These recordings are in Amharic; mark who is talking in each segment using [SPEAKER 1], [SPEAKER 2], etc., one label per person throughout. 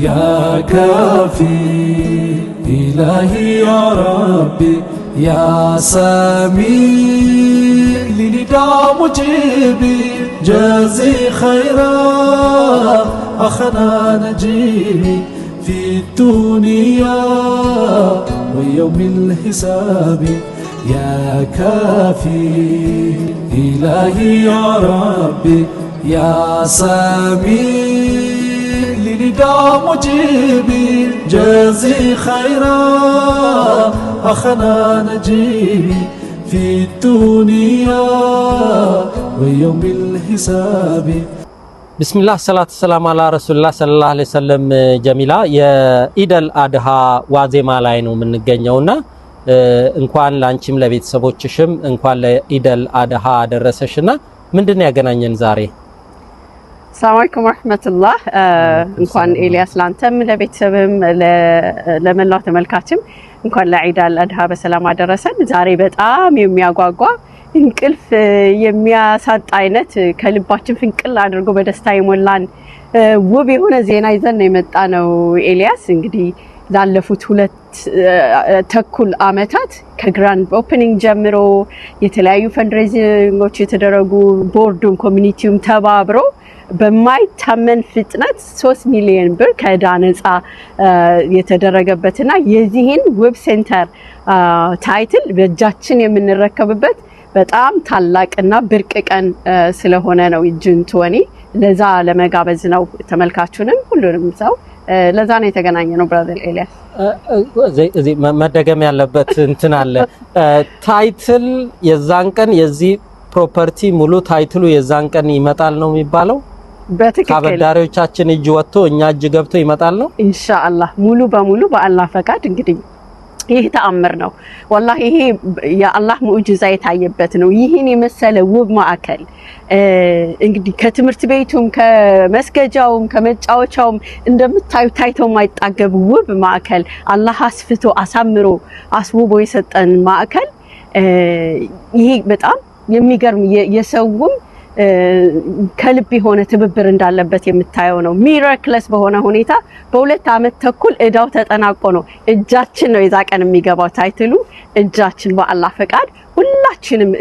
[SPEAKER 1] يا كافي إلهي يا ربي يا سميع لنداء مجيبي جازي خيرا أخنا نجيبي في الدنيا ويوم الحساب يا كافي إلهي يا ربي يا سميع لنداء مجيبي جازي خيرا أخنا نجيبي في الدنيا ويوم الحساب
[SPEAKER 2] بسم الله الصلاة والسلام على رسول الله صلى الله عليه وسلم جميلة يا عيد الأضحى ዋዜማ ላይ ነው የምንገኘውና እንኳን ላንቺም ለቤተሰቦችሽም እንኳን ለዒድ አልአድሃ አደረሰሽና ምንድነው ያገናኘን ዛሬ?
[SPEAKER 3] ሰላም አለይኩም ወራህመቱላህ እንኳን ኤልያስ ላንተም ለቤተሰብም ለመላው ተመልካችም እንኳን ለዒድ አልአድሃ በሰላም አደረሰን። ዛሬ በጣም የሚያጓጓ እንቅልፍ የሚያሳጣ አይነት ከልባችን ፍንቅል አድርጎ በደስታ የሞላን ውብ የሆነ ዜና ይዘን ነው የመጣነው ኤልያስ። እንግዲህ ላለፉት 2 ተኩል አመታት ከግራንድ ኦፕኒንግ ጀምሮ የተለያዩ ፈንድሬዚንጎች የተደረጉ ቦርዱም ኮሚኒቲውም ተባብሮ በማይታመን ፍጥነት 3 ሚሊዮን ብር ከዕዳ ነፃ የተደረገበትና የዚህን ዌብ ሴንተር ታይትል በእጃችን የምንረከብበት በጣም ታላቅና ብርቅ ቀን ስለሆነ ነው ጁን 20 ለዛ ለመጋበዝ ነው ተመልካቹንም ሁሉንም ሰው ለዛ ነው የተገናኘ ነው። ብራዘር ኤልያስ
[SPEAKER 2] እዚህ መደገም ያለበት እንትን አለ። ታይትል የዛን ቀን የዚህ ፕሮፐርቲ ሙሉ ታይትሉ የዛን ቀን ይመጣል ነው የሚባለው?
[SPEAKER 3] በትክክል
[SPEAKER 2] ከአበዳሪዎቻችን እጅ ወጥቶ እኛ እጅ ገብቶ ይመጣል ነው
[SPEAKER 3] ኢንሻአላህ። ሙሉ በሙሉ በአላህ ፈቃድ እንግዲህ ይሄ ተአምር ነው والله ይሄ የአላህ ሙዕጂዛ የታየበት ነው። ይሄን የመሰለ ውብ ማዕከል እንግዲህ ከትምህርት ቤቱም ከመስገጃውም ከመጫወቻውም እንደምታዩ ታይቶ ማይጣገብ ውብ ማዕከል አላህ አስፍቶ አሳምሮ አስውቦ የሰጠን ማዕከል ይሄ በጣም የሚገርም የሰውም ከልብ የሆነ ትብብር እንዳለበት የምታየው ነው። ሚራክለስ በሆነ ሁኔታ በ2 አመት ተኩል እዳው ተጠናቆ ነው እጃችን ነው የዛ ቀን የሚገባው ታይትሉ እጃችን በአላህ ፈቃድ ሁላችንም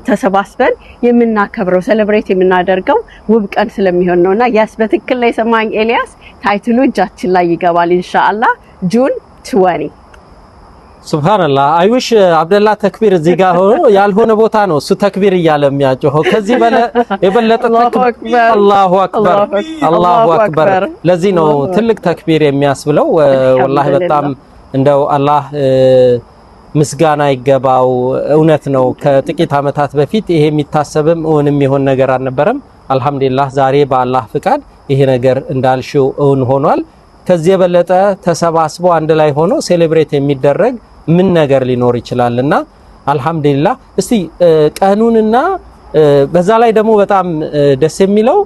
[SPEAKER 3] ተሰባስበን የምናከብረው ሴሌብሬት የምናደርገው ውብ ቀን ስለሚሆን ነውና ያስ በትክክል ላይ ሰማኝ ኤልያስ ታይትሉ እጃችን ላይ ይገባል ኢንሻአላህ ጁን 20
[SPEAKER 2] ሱብሃንአላህ። አይውሽ አብደላ ተክቢር እዚህ ጋር ሆኖ ያልሆነ ቦታ ነው እሱ ተክቢር እያለ የሚያጨው ከዚህ የበለጠ ተክቢር አላሁ አክበር አላሁ አክበር። ለዚህ ነው ትልቅ ተክቢር የሚያስብለው። ወላሂ በጣም እንደው አላህ ምስጋና ይገባው። እውነት ነው ከጥቂት አመታት በፊት ይሄ የሚታሰብም እውንም ይሆን ነገር አልነበረም። አልহামዱሊላህ ዛሬ በአላህ ፍቃድ ይሄ ነገር እንዳልሽው እውን ሆኗል። ከዚህ የበለጠ ተሰባስቦ አንድ ላይ ሆኖ ሴሌብሬት የሚደረግ ምን ነገር ሊኖር ይችላልና አልহামዱሊላህ። እስቲ ቀኑንና በዛ ላይ ደግሞ በጣም ደስ የሚለው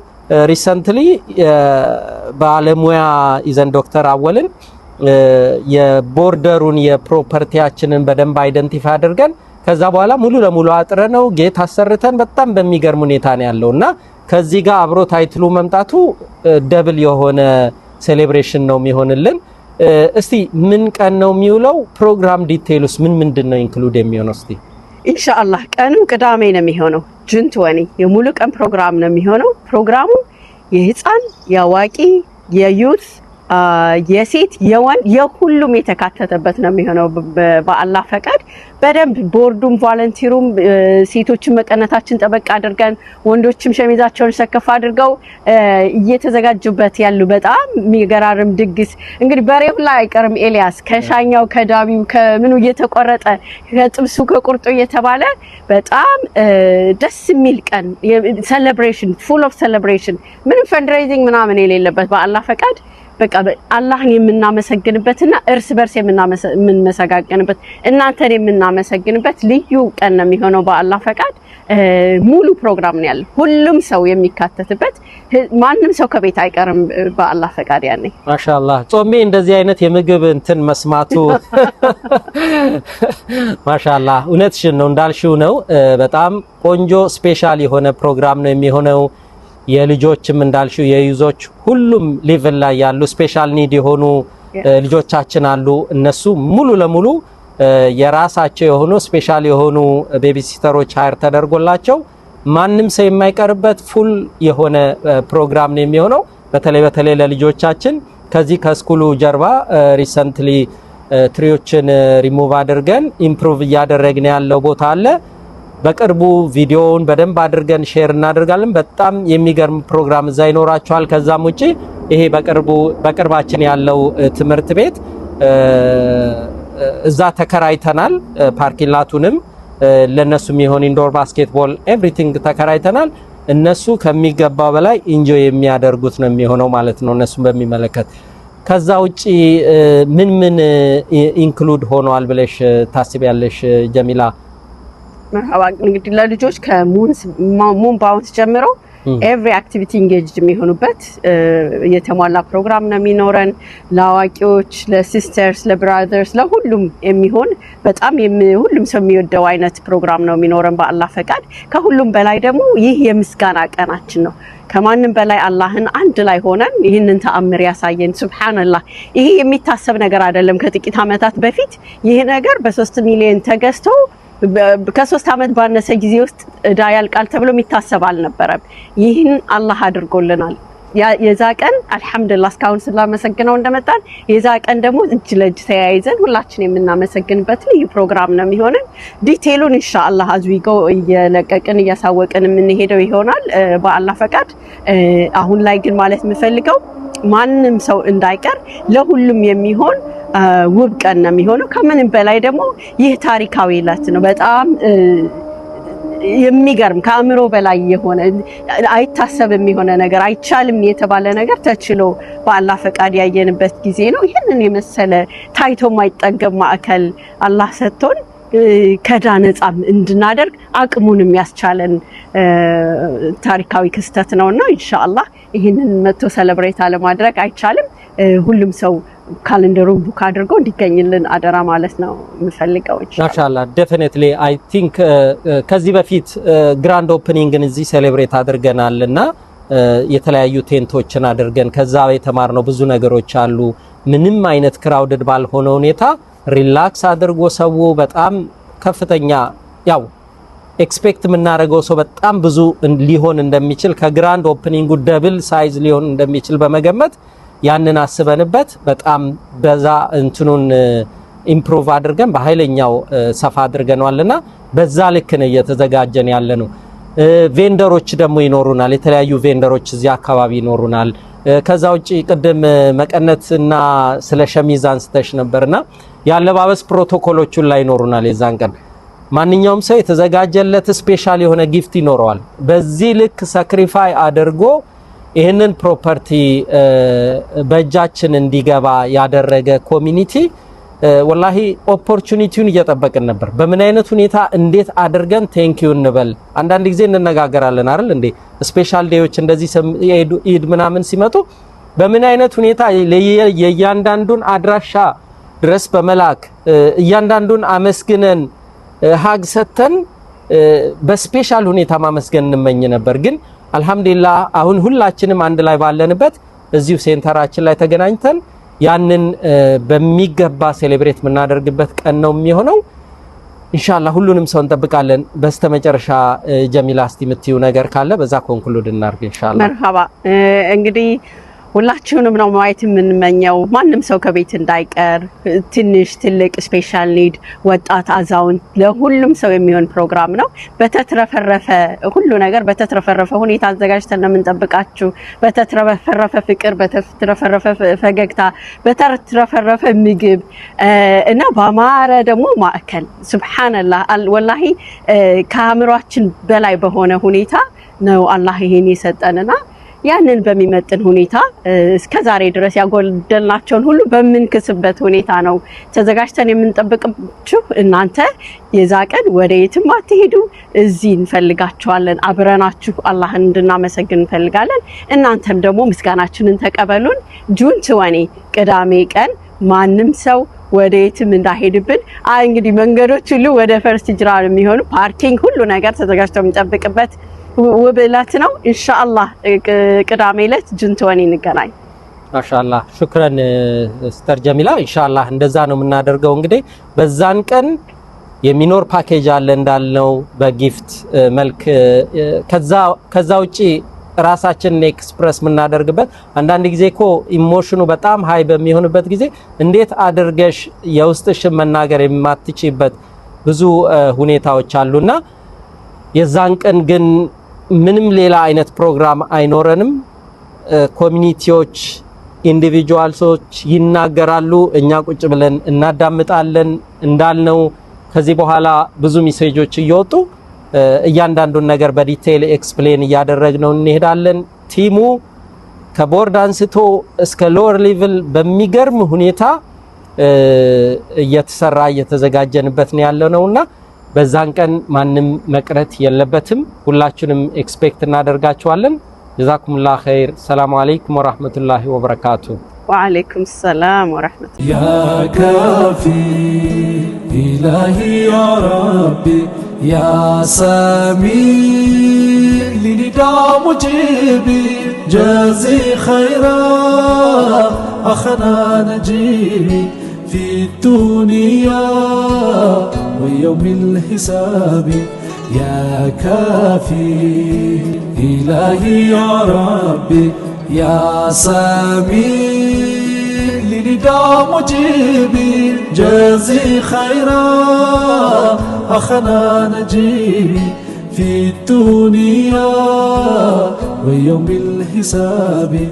[SPEAKER 2] ሪሰንትሊ ባለሙያ ይዘን ዶክተር አወልን የቦርደሩን የፕሮፐርቲያችንን በደንብ አይደንቲፋይ አድርገን ከዛ በኋላ ሙሉ ለሙሉ አጥረነው ጌት አሰርተን በጣም በሚገርም ሁኔታ ነው ያለውና ከዚህ ጋር አብሮ ታይትሉ መምጣቱ ደብል የሆነ ሴሌብሬሽን ነው የሚሆንልን። እስቲ ምን ቀን ነው የሚውለው? ፕሮግራም ዲቴይልስ ምንድነው ኢንክሉድ የሚሆነው? እስቲ
[SPEAKER 3] ኢንሻአላህ ቀኑ ቅዳሜ ነው የሚሆነው ጁን 20 የሙሉ ቀን ፕሮግራም ነው የሚሆነው። ፕሮግራሙ የህፃን የአዋቂ የዩት የሴት የወንድ የሁሉም የተካተተበት ነው የሚሆነው በአላህ ፈቃድ። በደንብ ቦርዱም ቮለንቲሩም ሴቶችን መቀነታችን ጠበቅ አድርገን ወንዶችም ሸሚዛቸውን ሰከፍ አድርገው እየተዘጋጁበት ያሉ በጣም የሚገራርም ድግስ እንግዲህ በሬው ላይ አይቀርም ኤልያስ ከሻኛው ከዳቢው ከምኑ እየተቆረጠ ከጥብሱ ከቁርጡ እየተባለ በጣም ደስ የሚል ቀን ሴሌብሬሽን ፉል ኦፍ ሴሌብሬሽን ምንም ፈንድሬዚንግ ምናምን የሌለበት በአላህ ፈቃድ በቃ አላህን የምናመሰግንበትና እርስ በርስ የምንመሰጋገንበት እናንተን የምናመሰግንበት ልዩ ቀን ነው የሚሆነው በአላህ ፈቃድ። ሙሉ ፕሮግራም ነው ያለው ሁሉም ሰው የሚካተትበት ማንንም ሰው ከቤት አይቀርም በአላህ ፈቃድ። ያኔ
[SPEAKER 2] ማሻአላህ ጾሜ እንደዚህ አይነት የምግብ እንትን መስማቱ ማሻአላህ እውነትሽን ነው እንዳልሽው ነው። በጣም ቆንጆ ስፔሻል የሆነ ፕሮግራም ነው የሚሆነው። የልጆችም እንዳልሽው የዩዞች ሁሉም ሌቭል ላይ ያሉ ስፔሻል ኒድ የሆኑ ልጆቻችን አሉ። እነሱ ሙሉ ለሙሉ የራሳቸው የሆኑ ስፔሻል የሆኑ ቤቢሲተሮች ሃየር ተደርጎላቸው ማንም ሰው የማይቀርበት ፉል የሆነ ፕሮግራም ነው የሚሆነው። በተለይ ለልጆቻችን ከዚህ ከስኩሉ ጀርባ ሪሰንትሊ ትሪዎችን ሪሙቭ አድርገን ኢምፕሩቭ እያደረግን ያለው ቦታ አለ። በቅርቡ ቪዲዮውን በደንብ አድርገን ሼር እናደርጋለን። በጣም የሚገርም ፕሮግራም እዛ ይኖራቸዋል። ከዛም ውጪ ይሄ በቅርባችን ያለው ትምህርት ቤት እዛ ተከራይተናል። ፓርኪንግ ላቱንም ለነሱ የሚሆን ኢንዶር ባስኬትቦል ኤቭሪቲንግ ተከራይተናል። እነሱ ከሚገባው በላይ ኢንጆይ የሚያደርጉት ነው የሚሆነው ማለት ነው እነሱን በሚመለከት። ከዛ ውጪ ምን ኢንክሉድ ሆኗል ብለሽ ታስቢያለሽ ጀሚላ?
[SPEAKER 3] መርሐባ እንግዲህ ለልጆች ከሙን ባውንስ ጀምሮ ኤቭሪ አክቲቪቲ ኢንጌጅድ የሚሆኑበት የተሟላ ፕሮግራም ነው የሚኖረን። ለአዋቂዎች፣ ለሲስተርስ፣ ለብራዘርስ ለሁሉም የሚሆን በጣም ሁሉም ሰው የሚወደው አይነት ፕሮግራም ነው የሚኖረን በአላህ ፈቃድ። ከሁሉም በላይ ደግሞ ይህ የምስጋና ቀናችን ነው። ከማንም በላይ አላህን አንድ ላይ ሆነን ይህንን ተአምር ያሳየን ሱብሃንአላህ። ይሄ የሚታሰብ ነገር አይደለም። ከጥቂት አመታት በፊት ይህ ነገር በ3 ሚሊዮን ተገዝቶ ከ3 አመት ባነሰ ጊዜ ውስጥ እዳ ያልቃል ተብሎ የሚታሰብ አልነበረም። ይህን አላህ አድርጎልናል። የዛ ቀን አልহামዱሊላህ እስካሁን ስላመሰግነው እንደመጣን የዛ ቀን ደግሞ እጅ ለእጅ ተያይዘን ሁላችን የምናመሰግንበት ልዩ ፕሮግራም ነው የሚሆነው። ዲቴይሉን ኢንሻአላህ አዝዊጎ እየለቀቅን እያሳወቅን የምንሄደው ይሆናል በአላህ ፈቃድ። አሁን ላይ ግን ማለት የምፈልገው ማንም ሰው እንዳይቀር ለሁሉም የሚሆን ውብ ቀን ነው የሚሆነው። ከምንም በላይ ደግሞ ይህ ታሪካዊ ዕለት ነው። በጣም የሚገርም ከአእምሮ በላይ የሆነ አይታሰብም የሆነ ነገር አይቻልም የተባለ ነገር ተችሎ በአላህ ፈቃድ ያየንበት ጊዜ ነው። ይሄንን የመሰለ ታይቶ ማይጠገብ ማዕከል አላህ ሰጥቶን ከዳ ነፃ እንድናደርግ አቅሙን የሚያስቻለን ታሪካዊ ክስተት ነውና ኢንሻአላህ ይሄንን መጥቶ ሰለብሬት አለማድረግ አይቻልም። ሁሉም ሰው ካሌንደሩን ቡክ አድርጎ እንዲገኝልን አደራ ማለት ነው የምፈልገው።
[SPEAKER 2] ኢንሻአላህ ዴፊኒትሊ አይ ቲንክ ከዚህ በፊት ግራንድ ኦፕኒንግን እዚህ ሴሌብሬት አድርገናልና የተለያዩ ቴንቶችን አድርገን ከዛ የተማርነው ብዙ ነገሮች አሉ። ምንም አይነት ክራውድድ ባልሆነ ሁኔታ ሪላክስ አድርጎ ሰው በጣም ከፍተኛ ያው ኤክስፔክት የምናደርገው ሰው በጣም ብዙ ሊሆን እንደሚችል ከግራንድ ኦፕኒንጉ ደብል ሳይዝ ሊሆን እንደሚችል በመገመት ያንን አስበንበት በጣም በዛ እንትኑን ኢምፕሩቭ አድርገን በኃይለኛው ሰፋ አድርገናልና በዛ ልክ ነው እየተዘጋጀን ያለ ነው። ቬንደሮች ደግሞ ይኖሩናል። የተለያዩ ቬንደሮች እዚህ አካባቢ ይኖሩናል። ከዛ ውጪ ቅድም መቀነትና ስለ ሸሚዝ አንስተሽ ነበርና ያለባበስ ፕሮቶኮሎቹን ላይ ይኖሩናል። የዛን ቀን ማንኛውም ሰው የተዘጋጀለት ስፔሻል የሆነ ጊፍት ይኖረዋል። በዚህ ልክ ሳክሪፋይ አድርጎ ይህንን ፕሮፐርቲ በእጃችን እንዲገባ ያደረገ ኮሚኒቲ ወላሂ ኦፖርቹኒቲውን እየጠበቅን ነበር። በምን አይነት ሁኔታ እንዴት አድርገን ቴንኪው እንበል። አንዳንድ ጊዜ እንነጋገራለን አይደል እንዴ ስፔሻል ዴዎች እንደዚህ ኢድ ምናምን ሲመጡ በምን አይነት ሁኔታ የእያንዳንዱን አድራሻ ድረስ በመላክ እያንዳንዱን አመስግነን ሀግ ሰተን በስፔሻል ሁኔታ ማመስገን እንመኝ ነበር። ግን አልহামዱሊላህ አሁን ሁላችንም አንድ ላይ ባለንበት እዚሁ ሴንተራችን ላይ ተገናኝተን ያንን በሚገባ ሴሌብሬት የምናደርግበት ቀን ነው የሚሆነው። ኢንሻአላህ ሁሉንም ሰው እንጠብቃለን። በስተመጨረሻ ጀሚላ እስቲ የምትይው ነገር ካለ በዛ ኮንክሉድ እናርግ ኢንሻአላህ።
[SPEAKER 3] መርሐባ እንግዲህ ሁላችሁንም ነው ማየት የምንመኘው። ማንም ሰው ከቤት እንዳይቀር ትንሽ ትልቅ ስፔሻል ኒድ ወጣት አዛውንት ለሁሉም ሰው የሚሆን ፕሮግራም ነው። በተትረፈረፈ ሁሉ ነገር በተትረፈረፈ ሁኔታ አዘጋጅተን ነው የምንጠብቃችሁ። በተትረፈረፈ ፍቅር፣ በተትረፈረፈ ፈገግታ፣ በተትረፈረፈ ምግብ እና በአማረ ደግሞ ማዕከል ሱብሃንአላህ ወላሂ ከአእምሯችን በላይ በሆነ ሁኔታ ነው አላህ ይሄን የሰጠንና ያንን በሚመጥን ሁኔታ እስከዛሬ ድረስ ያጎደልናቸውን ሁሉ በምንክስበት ሁኔታ ነው ተዘጋጅተን የምንጠብቅችሁ። እናንተ የዛ ቀን ወደ የትም አትሄዱ፣ እዚህ እንፈልጋችኋለን። አብረናችሁ አላህን እንድናመሰግን እንፈልጋለን። እናንተም ደግሞ ምስጋናችንን ተቀበሉን። ጁን 20 ቅዳሜ ቀን ማንም ሰው ወደ የትም እንዳይሄድብን። እንግዲህ መንገዶች ሁሉ ወደ ፈርስት ሂጅራ የሚሆኑ ፓርኪንግ ሁሉ ነገር ተዘጋጅተው የምንጠብቅበት ውብለት ነው። ኢንሻአላህ ቅዳሜ ዕለት ጅንትወኒ እንገናኝ።
[SPEAKER 2] ማሻአላህ ሹክራን ስተር ጀሚላ። ኢንሻአላህ እንደዛ ነው የምናደርገው። እንግዲህ በዛን ቀን የሚኖር ፓኬጅ አለ እንዳልነው በጊፍት መልክ ከዛ ውጪ ራሳችንን ኤክስፕረስ የምናደርግበት አንዳንድ ጊዜ እኮ ኢሞሽኑ በጣም ሃይ በሚሆንበት ጊዜ እንዴት አድርገሽ የውስጥሽን መናገር የማትችይበት ብዙ ሁኔታዎች አሉና የዛን ቀን ግን ምንም ሌላ አይነት ፕሮግራም አይኖረንም። ኮሚኒቲዎች ኢንዲቪጁዋልሶች ይናገራሉ፣ እኛ ቁጭ ብለን እናዳምጣለን። እንዳልነው ከዚህ በኋላ ብዙ ሜሴጆች እየወጡ እያንዳንዱን ነገር በዲቴል ኤክስፕሌን እያደረግነው እንሄዳለን። ቲሙ ከቦርድ አንስቶ እስከ ሎወር ሌቭል በሚገርም ሁኔታ እየተዘጋጀንበት ነው ያለነውና በዛን ቀን ማንም መቅረት የለበትም። ሁላችንም ኤክስፔክት እናደርጋችኋለን። ጀዛኩሙላህ ኸይር። ሰላም አለይኩም ወራህመቱላሂ ወበረካቱ።
[SPEAKER 3] ወአለይኩም ሰላም ወራህመቱላህ።
[SPEAKER 1] ያ ካፊ ኢላሂ ያ ረቢ ያ ሳሚ ሊኒዳ ሙጂቢ ጀዚ ኸይራ አኸና ነጂቢ ፊ ዱንያ ويوم الحساب يا كافي إلهي يا ربي يا سامي لندى مجيبي جزي خيرا أخنا نجيبي في الدنيا ويوم الحساب